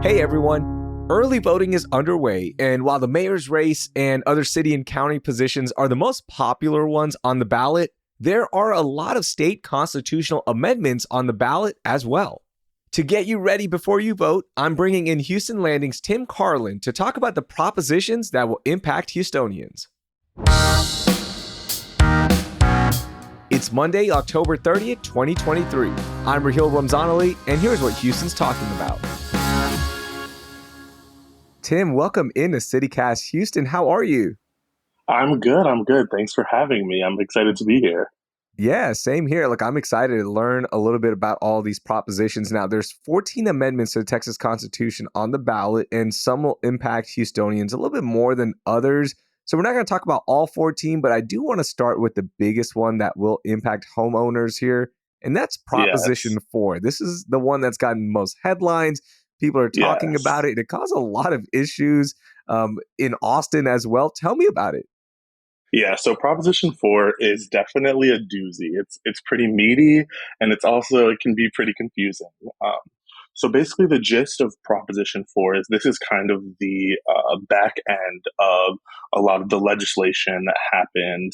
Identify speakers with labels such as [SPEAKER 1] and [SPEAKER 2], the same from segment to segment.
[SPEAKER 1] Hey everyone, early voting is underway, and while the mayor's race and other city and county positions are the most popular ones on the ballot, there are a lot of state constitutional amendments on the ballot as well. To get you ready before you vote, I'm bringing in Houston Landing's Tim Carlin to talk about the propositions that will impact Houstonians. It's Monday, October 30th, 2023. I'm Raheel Ramzanali, and here's what Houston's talking about. Tim, welcome into CityCast Houston. How are you?
[SPEAKER 2] I'm good. Thanks for having me. I'm excited to be here.
[SPEAKER 1] Yeah, same here. Look, I'm excited to learn a little bit about all these propositions. Now, there's 14 amendments to the Texas Constitution on the ballot, and some will impact Houstonians a little bit more than others. So we're not going to talk about all 14, but I do want to start with the biggest one that will impact homeowners here, and that's
[SPEAKER 2] Yes.
[SPEAKER 1] Proposition 4. This is the one that's gotten most headlines. People are talking about
[SPEAKER 2] Yes.
[SPEAKER 1] it. It caused a lot of issues in Austin as well. Tell me about it.
[SPEAKER 2] Yeah, so Proposition 4 is definitely a doozy. It's pretty meaty, and it can be pretty confusing. Um, so basically, the gist of Proposition 4 is this is kind of the back end of a lot of the legislation that happened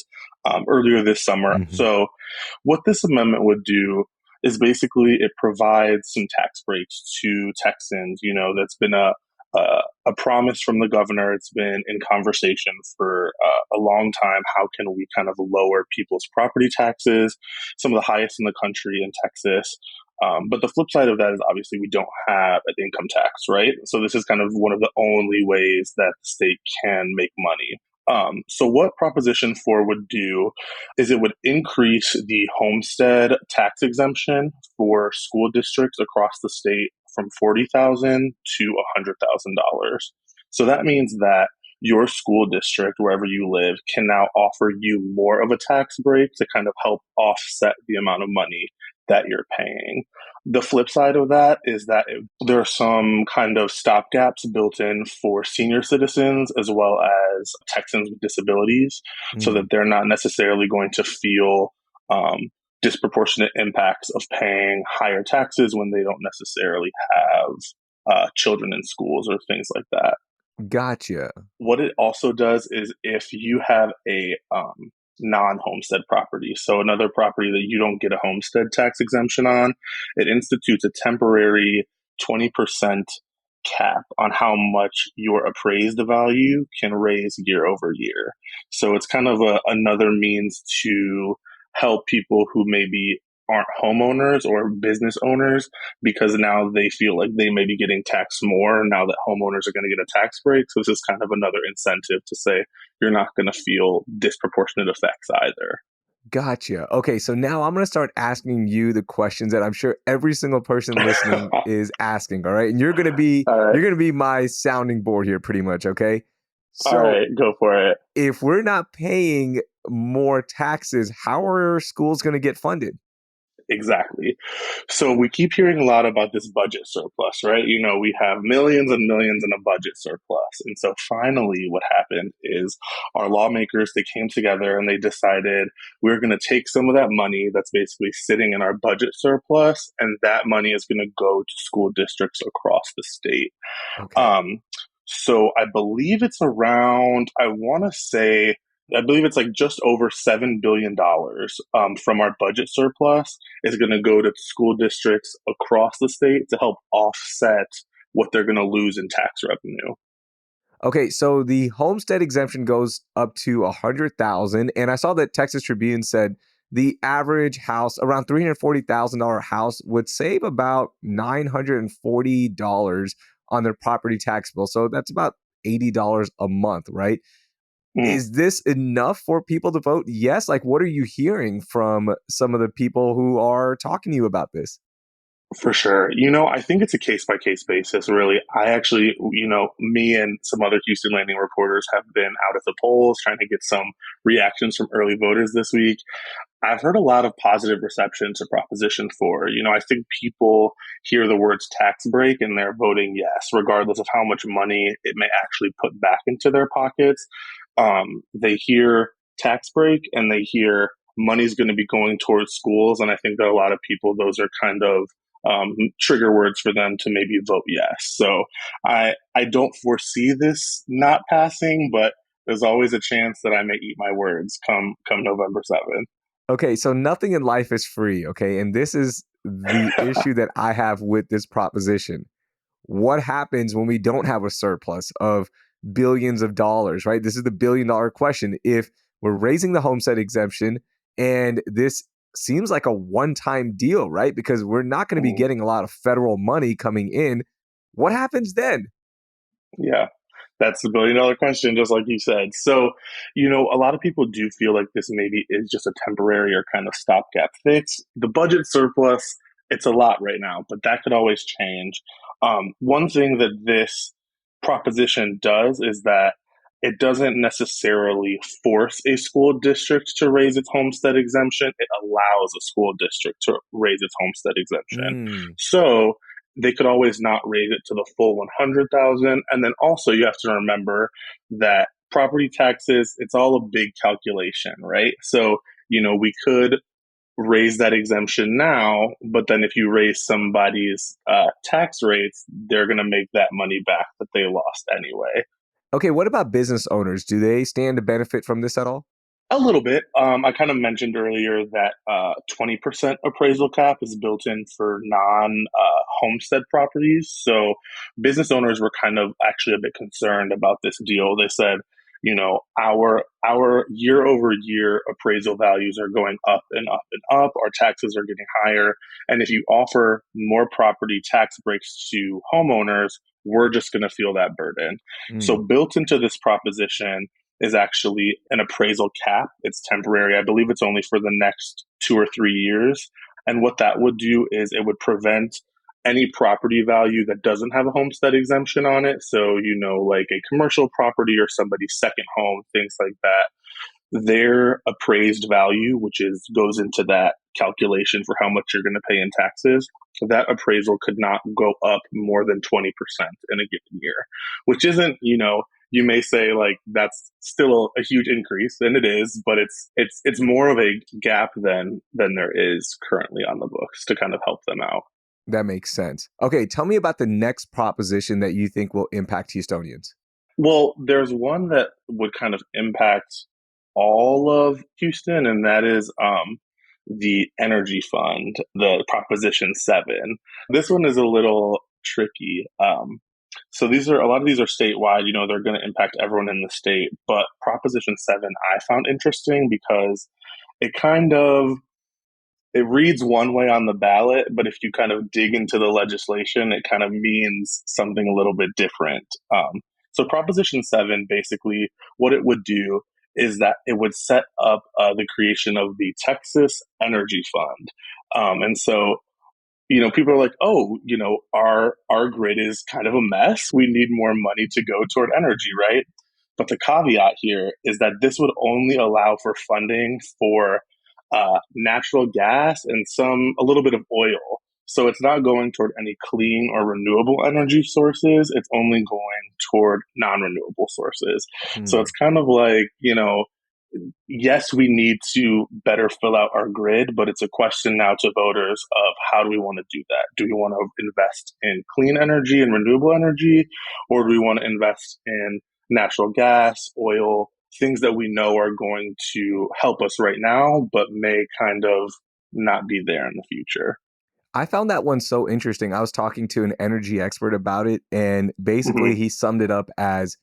[SPEAKER 2] earlier this summer.
[SPEAKER 1] Mm-hmm.
[SPEAKER 2] So what this amendment would do is basically it provides some tax breaks to Texans. You know, that's been a promise from the governor. It's been in conversation for a long time. How can we kind of lower people's property taxes, some of the highest in the country in Texas? But the flip side of that is obviously we don't have an income tax, right? So this is kind of one of the only ways that the state can make money. So what Proposition 4 would do is it would increase the homestead tax exemption for school districts across the state from $40,000 to $100,000. So that means that your school district, wherever you live, can now offer you more of a tax break to kind of help offset the amount of money that you're paying. The flip side of that is that there are some kind of stopgaps built in for senior citizens as well as Texans with disabilities so that they're not necessarily going to feel um, disproportionate impacts of paying higher taxes when they don't necessarily have children in schools or things like that.
[SPEAKER 1] Gotcha.
[SPEAKER 2] What it also does is if you have a non-homestead property, so another property that you don't get a homestead tax exemption on, it institutes a temporary 20% cap on how much your appraised value can raise year over year. So it's kind of another means to help people who maybe aren't homeowners or business owners because now they feel like they may be getting taxed more now that homeowners are going to get a tax break. So this is kind of another incentive to say you're not going to feel disproportionate effects either.
[SPEAKER 1] Gotcha. Okay, so now I'm going to start asking you the questions that I'm sure every single person listening
[SPEAKER 2] All
[SPEAKER 1] is asking, all right? And you're going to be
[SPEAKER 2] right.
[SPEAKER 1] you're going to be my sounding board here pretty much, okay?
[SPEAKER 2] All
[SPEAKER 1] So,
[SPEAKER 2] right. Go for it.
[SPEAKER 1] if we're not paying more taxes, how are schools going to get funded?
[SPEAKER 2] Exactly. So we keep hearing a lot about this budget surplus, right? You know, we have millions and millions in a budget surplus. And so finally what happened is our lawmakers, they came together and they decided we're going to take some of that money that's basically sitting in our budget surplus, and that money is going to go to school districts across the state.
[SPEAKER 1] Okay.
[SPEAKER 2] Um, so I believe it's around, I believe it's like just over $7 billion from our budget surplus is going to go to school districts across the state to help offset what they're going to lose in tax revenue.
[SPEAKER 1] Okay, so the homestead exemption goes up to 100,000, and I saw that Texas Tribune said the average house, around $340,000 house, would save about $940 on their property tax bill. So that's about $80 a month, right?
[SPEAKER 2] Mm.
[SPEAKER 1] Is this enough for people to vote yes? Like, what are you hearing from some of the people who are talking to you about this?
[SPEAKER 2] For sure. You know, I think it's a case by case basis, really. I actually, me and some other Houston Landing reporters have been out at the polls trying to get some reactions from early voters this week. I've heard a lot of positive reception to Proposition 4. You know, I think people hear the words tax break and they're voting yes, regardless of how much money it may actually put back into their pockets. They hear tax break and they hear money's going to be going towards schools. And I think that a lot of people, those are kind of trigger words for them to maybe vote yes. So I don't foresee this not passing, but there's always a chance that I may eat my words come November 7th.
[SPEAKER 1] Okay, so nothing in life is free, okay? And this is the issue that I have with this proposition. What happens when we don't have a surplus of billions of dollars, right? This is the $1 billion question. If we're raising the homestead exemption and this seems like a one-time deal, right? Because we're not going to be
[SPEAKER 2] Mm,
[SPEAKER 1] getting a lot of federal money coming in. What happens then?
[SPEAKER 2] yeah. That's the $1 billion question, just like you said. So, a lot of people do feel like this maybe is just a temporary or kind of stopgap fix. The budget surplus, it's a lot right now, but that could always change. One thing that this proposition does is that it doesn't necessarily force a school district to raise its homestead exemption. It allows a school district to raise its homestead exemption.
[SPEAKER 1] Mm.
[SPEAKER 2] So they could always not raise it to the full 100,000. And then also you have to remember that property taxes, it's all a big calculation, right? So, we could raise that exemption now, but then if you raise somebody's tax rates, they're going to make that money back that they lost anyway.
[SPEAKER 1] Okay, what about business owners? Do they stand to benefit from this at all?
[SPEAKER 2] A little bit. I kind of mentioned earlier that 20% appraisal cap is built in for non homestead properties. So business owners were kind of actually a bit concerned about this deal. They said, our year over year appraisal values are going up and up and up. Our taxes are getting higher. And if you offer more property tax breaks to homeowners, we're just going to feel that burden. So
[SPEAKER 1] Mm.
[SPEAKER 2] built into this proposition is actually an appraisal cap. It's temporary. I believe it's only for the next 2 or 3 years. And what that would do is it would prevent any property value that doesn't have a homestead exemption on it. So, like a commercial property or somebody's second home, things like that, their appraised value, which goes into that calculation for how much you're going to pay in taxes, that appraisal could not go up more than 20% in a given year, which isn't, you may say like that's still a huge increase, and it is, but it's more of a gap than there is currently on the books to kind of help them out.
[SPEAKER 1] That makes sense. Okay, tell me about the next proposition that you think will impact Houstonians.
[SPEAKER 2] Well, there's one that would kind of impact all of Houston, and that is the Energy Fund, the Proposition 7. This one is a little tricky. So a lot of these are statewide, they're going to impact everyone in the state. But Proposition 7 I found interesting because it kind of it reads one way on the ballot, but if you kind of dig into the legislation, it kind of means something a little bit different. So Proposition 7, basically, what it would do is that it would set up the creation of the Texas Energy Fund. And so people are like, oh, our grid is kind of a mess. We need more money to go toward energy, right? But the caveat here is that this would only allow for funding for natural gas and a little bit of oil. So it's not going toward any clean or renewable energy sources. It's only going toward non-renewable sources. So it's
[SPEAKER 1] Hmm.
[SPEAKER 2] kind of like, yes, we need to better fill out our grid, but it's a question now to voters of how do we want to do that? Do we want to invest in clean energy and renewable energy, or do we want to invest in natural gas, oil, things that we know are going to help us right now, but may kind of not be there in the future?
[SPEAKER 1] I found that one so interesting. I was talking to an energy expert about it, and basically
[SPEAKER 2] Hmm.
[SPEAKER 1] he summed it up as,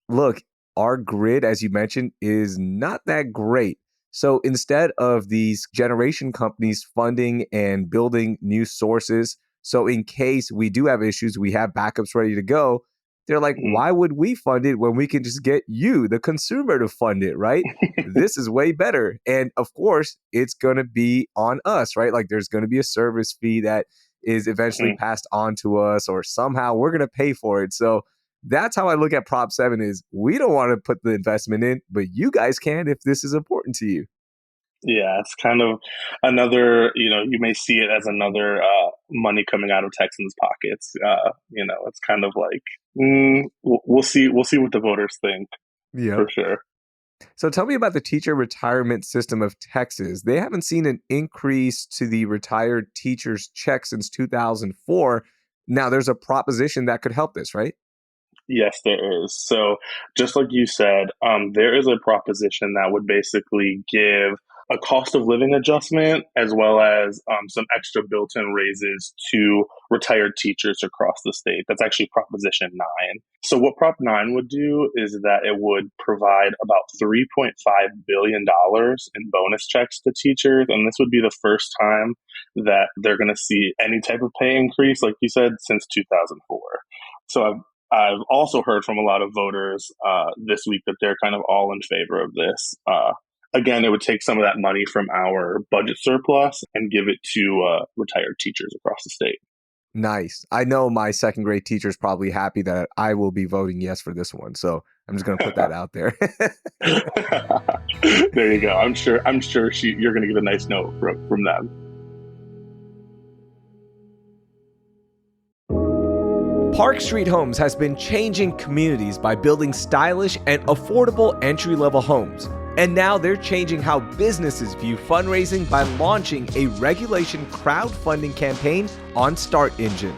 [SPEAKER 1] look, our grid, as you mentioned, is not that great. So instead of these generation companies funding and building new sources, so in case we do have issues, we have backups ready to go. They're like,
[SPEAKER 2] Hmm.
[SPEAKER 1] why would we fund it when we can just get you, the consumer, to fund it, right? This is way better. And of course, it's going to be on us, right? Like there's going to be a service fee that is eventually passed on to us, or somehow we're going to pay for it. So that's how I look at Prop 7 is we don't want to put the investment in, but you guys can if this is important to you.
[SPEAKER 2] Yeah, it's kind of another, you may see it as another money coming out of Texans' pockets. It's kind of like, we'll see what the voters think
[SPEAKER 1] Yep.
[SPEAKER 2] for sure.
[SPEAKER 1] So tell me about the teacher retirement system of Texas. They haven't seen an increase to the retired teachers' check since 2004. Now, there's a proposition that could help this, right?
[SPEAKER 2] Yes, there is. So, just like you said, there is a proposition that would basically give a cost of living adjustment as well as some extra built in raises to retired teachers across the state. That's actually Proposition 9. So, what Prop 9 would do is that it would provide about $3.5 billion in bonus checks to teachers. And this would be the first time that they're going to see any type of pay increase, like you said, since 2004. So, I've also heard from a lot of voters this week that they're kind of all in favor of this. Again, it would take some of that money from our budget surplus and give it to retired teachers across the state.
[SPEAKER 1] Nice. I know my second grade teacher is probably happy that I will be voting yes for this one. So I'm just going to put that out there.
[SPEAKER 2] There you go. I'm sure. You're going to get a nice note from them.
[SPEAKER 1] Park Street Homes has been changing communities by building stylish and affordable entry-level homes. And now they're changing how businesses view fundraising by launching a regulation crowdfunding campaign on Start Engine.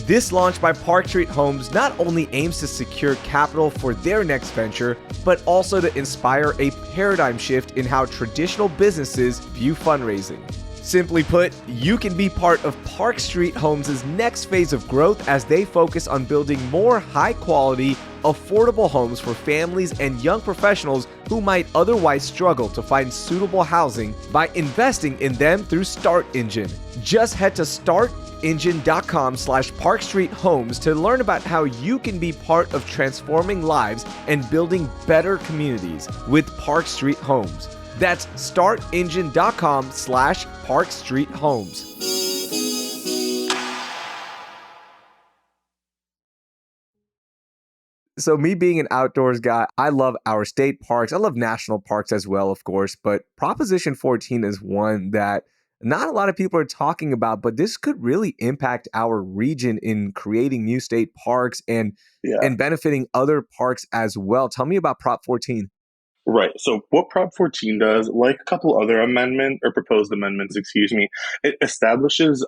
[SPEAKER 1] This launch by Park Street Homes not only aims to secure capital for their next venture, but also to inspire a paradigm shift in how traditional businesses view fundraising. Simply put, you can be part of Park Street Homes' next phase of growth as they focus on building more high-quality, affordable homes for families and young professionals who might otherwise struggle to find suitable housing by investing in them through Start Engine. Just head to startengine.com/parkstreethomes to learn about how you can be part of transforming lives and building better communities with Park Street Homes. That's startengine.com/parkstreethomes. So me being an outdoors guy, I love our state parks. I love national parks as well, of course, but Proposition 14 is one that not a lot of people are talking about, but this could really impact our region in creating new state parks
[SPEAKER 2] Yeah.
[SPEAKER 1] and benefiting other parks as well. Tell me about Prop 14.
[SPEAKER 2] Right. So what Prop 14 does, like a couple other proposed amendments, excuse me, it establishes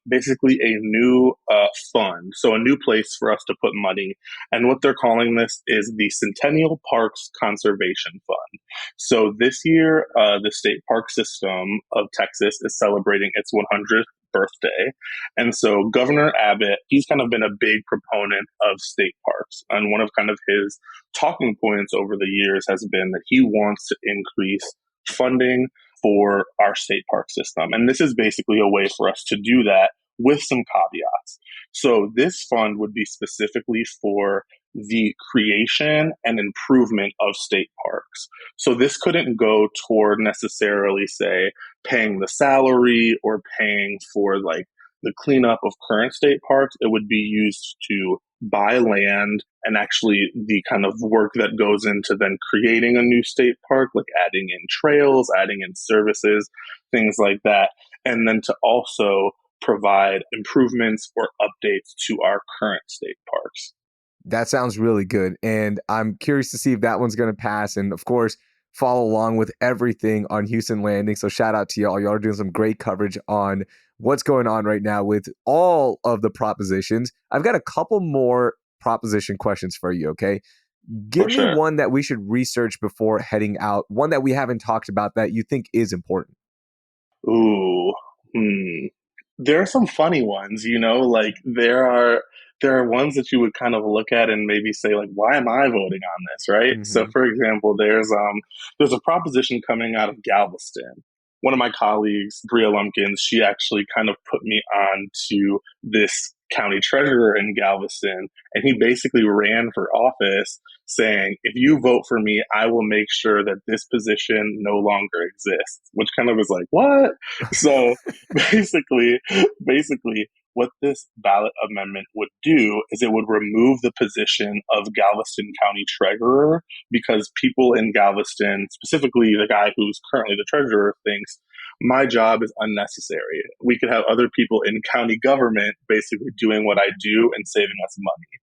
[SPEAKER 2] basically a new fund, so a new place for us to put money. And what they're calling this is the Centennial Parks Conservation Fund. So this year, the state park system of Texas is celebrating its 100th birthday. And so Governor Abbott, he's kind of been a big proponent of state parks. And one of kind of his talking points over the years has been that he wants to increase funding for our state park system. And this is basically a way for us to do that with some caveats. So this fund would be specifically for the creation and improvement of state parks. So this couldn't go toward necessarily, say, paying the salary or paying for like the cleanup of current state parks. It would be used to buy land and actually the kind of work that goes into then creating a new state park, like adding in trails, adding in services, things like that. And then to also provide improvements or updates to our current state parks.
[SPEAKER 1] That sounds really good. And I'm curious to see if that one's going to pass. And of course, follow along with everything on Houston Landing. So shout out to y'all. Y'all are doing some great coverage on what's going on right now with all of the propositions. I've got a couple more proposition questions for you, okay? Give
[SPEAKER 2] For
[SPEAKER 1] me
[SPEAKER 2] sure.
[SPEAKER 1] one that we should research before heading out, one that we haven't talked about that you think is important.
[SPEAKER 2] Ooh, there are some funny ones, like there are ones that you would kind of look at and maybe say like, why am I voting on this, right? So
[SPEAKER 1] Hmm.
[SPEAKER 2] for example, there's a proposition coming out of Galveston. One of my colleagues, Bria Lumpkins, she actually kind of put me on to this county treasurer in Galveston, and he basically ran for office saying, if you vote for me, I will make sure that this position no longer exists, which kind of is like, what? So basically, basically, what this ballot amendment would do is it would remove the position of Galveston County Treasurer because people in Galveston, specifically the guy who's currently the treasurer, thinks my job is unnecessary. We could have other people in county government basically doing what I do and saving us money.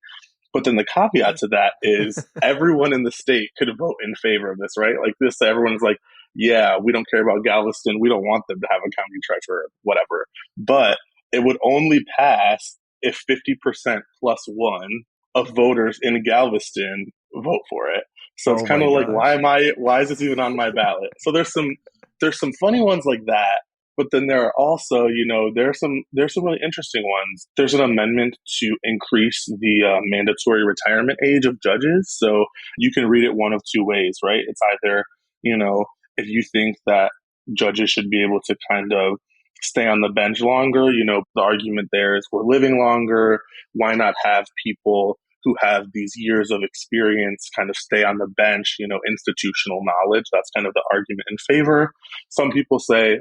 [SPEAKER 2] But then the caveat to that is everyone in the state could vote in favor of this, right? Like this, everyone's like, yeah, we don't care about Galveston. We don't want them to have a county treasurer, whatever. But it would only pass if 50% plus one of voters in Galveston vote for it. So it's
[SPEAKER 1] Oh
[SPEAKER 2] kind
[SPEAKER 1] my
[SPEAKER 2] of like,
[SPEAKER 1] gosh.
[SPEAKER 2] why is this even on my ballot? So there's some funny ones like that. But then there are also, there's some really interesting ones. There's an amendment to increase the mandatory retirement age of judges. So you can read it one of two ways, right? It's either, if you think that judges should be able to kind of stay on the bench longer, the argument there is we're living longer. Why not have people who have these years of experience kind of stay on the bench, institutional knowledge? That's kind of the argument in favor. Some people say,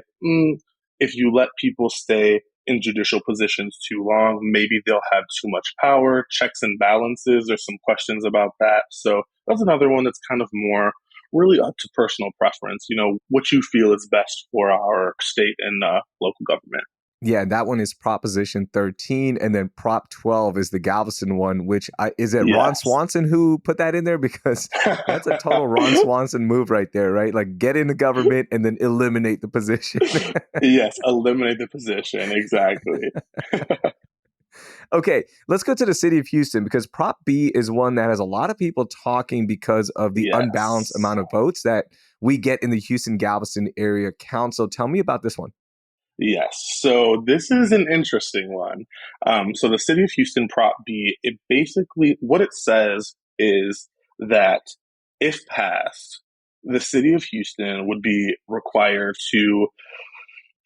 [SPEAKER 2] if you let people stay in judicial positions too long, maybe they'll have too much power, checks and balances. There's some questions about that. So that's another one that's kind of more really up to personal preference, what you feel is best for our state and local government.
[SPEAKER 1] Yeah, that one is Proposition 13, and then Prop 12 is the Galveston one, is it Ron
[SPEAKER 2] Yes.
[SPEAKER 1] Swanson who put that in there? Because that's a total Ron Swanson move right there, right? Like get in the government and then eliminate the position.
[SPEAKER 2] Yes, eliminate the position. Exactly.
[SPEAKER 1] Okay, let's go to the city of Houston because Prop B is one that has a lot of people talking because of the unbalanced
[SPEAKER 2] Yes.
[SPEAKER 1] amount of votes that we get in the Houston Galveston area council. Tell me about this one.
[SPEAKER 2] Yes. So this is an interesting one. So the city of Houston Prop B, it basically, what it says is that if passed, the city of Houston would be required to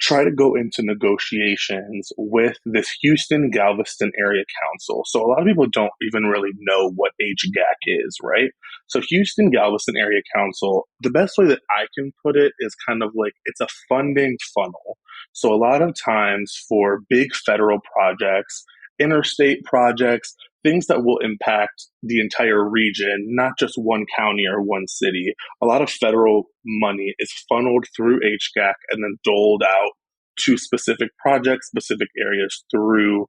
[SPEAKER 2] try to go into negotiations with this Houston Galveston Area Council. So a lot of people don't even really know what HGAC is, right? So Houston Galveston Area Council, the best way that I can put it is kind of like it's a funding funnel. So a lot of times for big federal projects, interstate projects, things that will impact the entire region, not just one county or one city. A lot of federal money is funneled through HGAC and then doled out to specific projects, specific areas through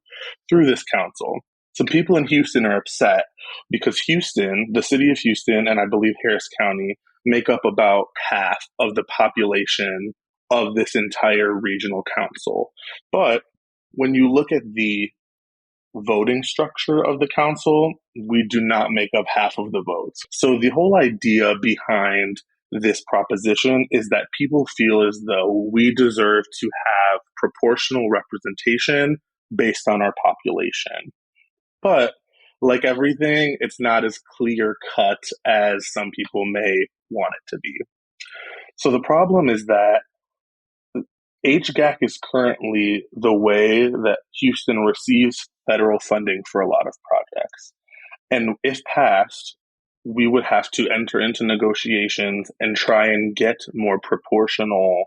[SPEAKER 2] this council. Some people in Houston are upset because Houston, the city of Houston, and I believe Harris County make up about half of the population of this entire regional council. But when you look at the voting structure of the council, we do not make up half of the votes. So the whole idea behind this proposition is that people feel as though we deserve to have proportional representation based on our population. But like everything, it's not as clear cut as some people may want it to be. So the problem is that HGAC is currently the way that Houston receives federal funding for a lot of projects. And if passed, we would have to enter into negotiations and try and get more proportional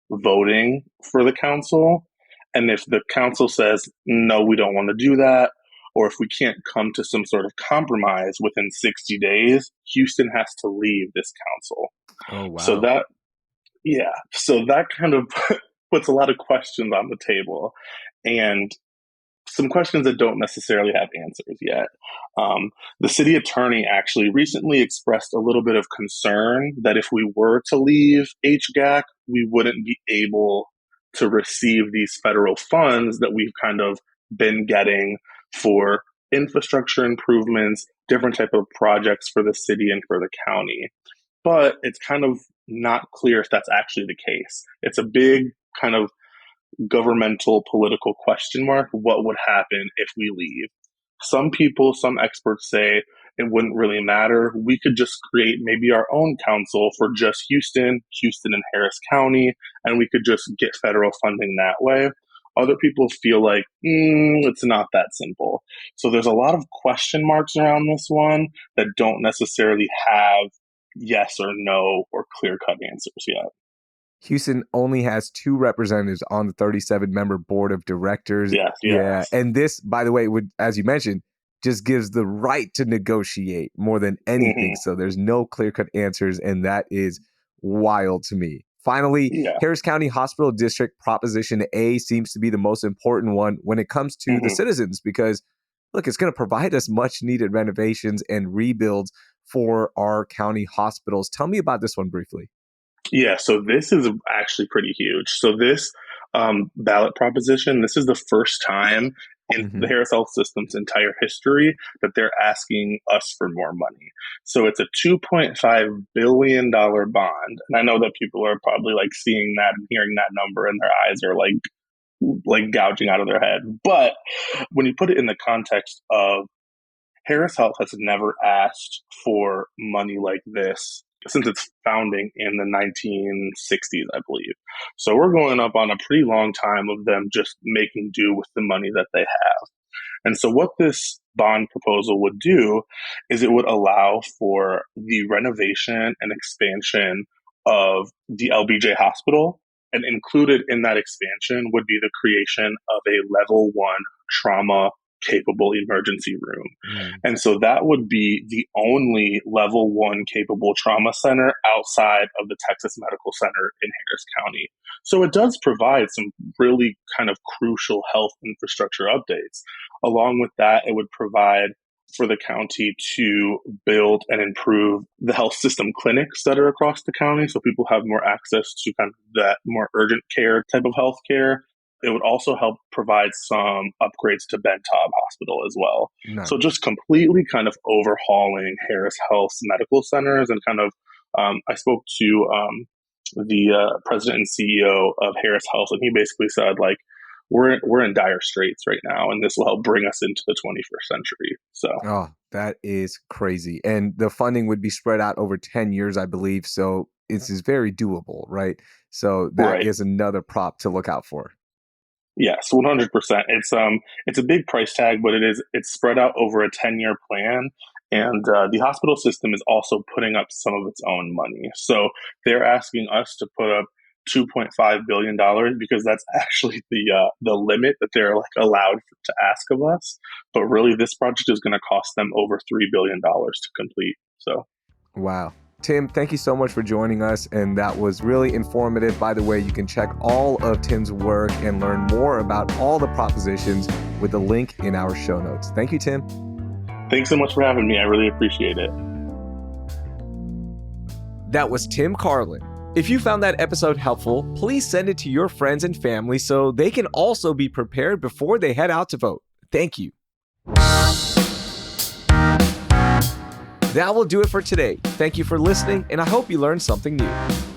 [SPEAKER 2] voting for the council. And if the council says, no, we don't want to do that, or if we can't come to some sort of compromise within 60 days, Houston has to leave this council.
[SPEAKER 1] Oh,
[SPEAKER 2] So
[SPEAKER 1] wow.
[SPEAKER 2] that yeah. So that kind of puts a lot of questions on the table and some questions that don't necessarily have answers yet. The city attorney actually recently expressed a little bit of concern that if we were to leave HGAC, we wouldn't be able to receive these federal funds that we've kind of been getting for infrastructure improvements, different type of projects for the city and for the county. But it's kind of not clear if that's actually the case. It's a big kind of governmental political question mark. What would happen if we leave? Some people, some experts say it wouldn't really matter. We could just create maybe our own council for just Houston and Harris County, and we could just get federal funding that way. Other people feel like it's not that simple. So there's a lot of question marks around this one that don't necessarily have yes or no or clear cut answers yet.
[SPEAKER 1] Houston only has 2 representatives on the 37-member board of directors.
[SPEAKER 2] Yes,
[SPEAKER 1] Yeah.
[SPEAKER 2] yes.
[SPEAKER 1] And this, by the way, would, as you mentioned, just gives the right to negotiate more than anything.
[SPEAKER 2] Mm-hmm.
[SPEAKER 1] So there's no clear-cut answers, and that is wild to me. Finally,
[SPEAKER 2] Yeah.
[SPEAKER 1] Harris County Hospital District Proposition A seems to be the most important one when it comes to the
[SPEAKER 2] Mm-hmm.
[SPEAKER 1] citizens because look, it's going to provide us much needed renovations and rebuilds for our county hospitals. Tell me about this one briefly.
[SPEAKER 2] Yeah, so this is actually pretty huge. So this ballot proposition, this is the first time in the
[SPEAKER 1] Hmm.
[SPEAKER 2] Harris Health System's entire history that they're asking us for more money. So it's a $2.5 billion bond. And I know that people are probably like seeing that and hearing that number and their eyes are like gouging out of their head. But when you put it in the context of Harris Health has never asked for money like this since its founding in the 1960s, I believe. So we're going up on a pretty long time of them just making do with the money that they have. And so what this bond proposal would do is it would allow for the renovation and expansion of the LBJ hospital. And included in that expansion would be the creation of a level 1 trauma capable emergency room.
[SPEAKER 1] Mm.
[SPEAKER 2] And so that would be the only level 1 capable trauma center outside of the Texas Medical Center in Harris County. So it does provide some really kind of crucial health infrastructure updates. Along with that, it would provide for the county to build and improve the health system clinics that are across the county so people have more access to kind of that more urgent care type of health care. It would also help provide some upgrades to Ben Taub Hospital as well.
[SPEAKER 1] Nice.
[SPEAKER 2] So just completely kind of overhauling Harris Health's medical centers and kind of, I spoke to the president and CEO of Harris Health, and he basically said, like, we're in dire straits right now, and this will help bring us into the 21st century. So,
[SPEAKER 1] Oh, that is crazy. And the funding would be spread out over 10 years, I believe. So it's very doable, right? So that
[SPEAKER 2] right.
[SPEAKER 1] is another prop to look out for.
[SPEAKER 2] Yes, 100%. It's a big price tag, but it's spread out over a 10-year plan, and the hospital system is also putting up some of its own money. So they're asking us to put up $2.5 billion because that's actually the limit that they're like allowed to ask of us. But really, this project is going to cost them over $3 billion to complete. So.
[SPEAKER 1] Wow. Tim, thank you so much for joining us. And that was really informative. By the way, you can check all of Tim's work and learn more about all the propositions with the link in our show notes. Thank you, Tim.
[SPEAKER 2] Thanks so much for having me. I really appreciate it.
[SPEAKER 1] That was Tim Carlin. If you found that episode helpful, please send it to your friends and family so they can also be prepared before they head out to vote. Thank you. That will do it for today. Thank you for listening, and I hope you learned something new.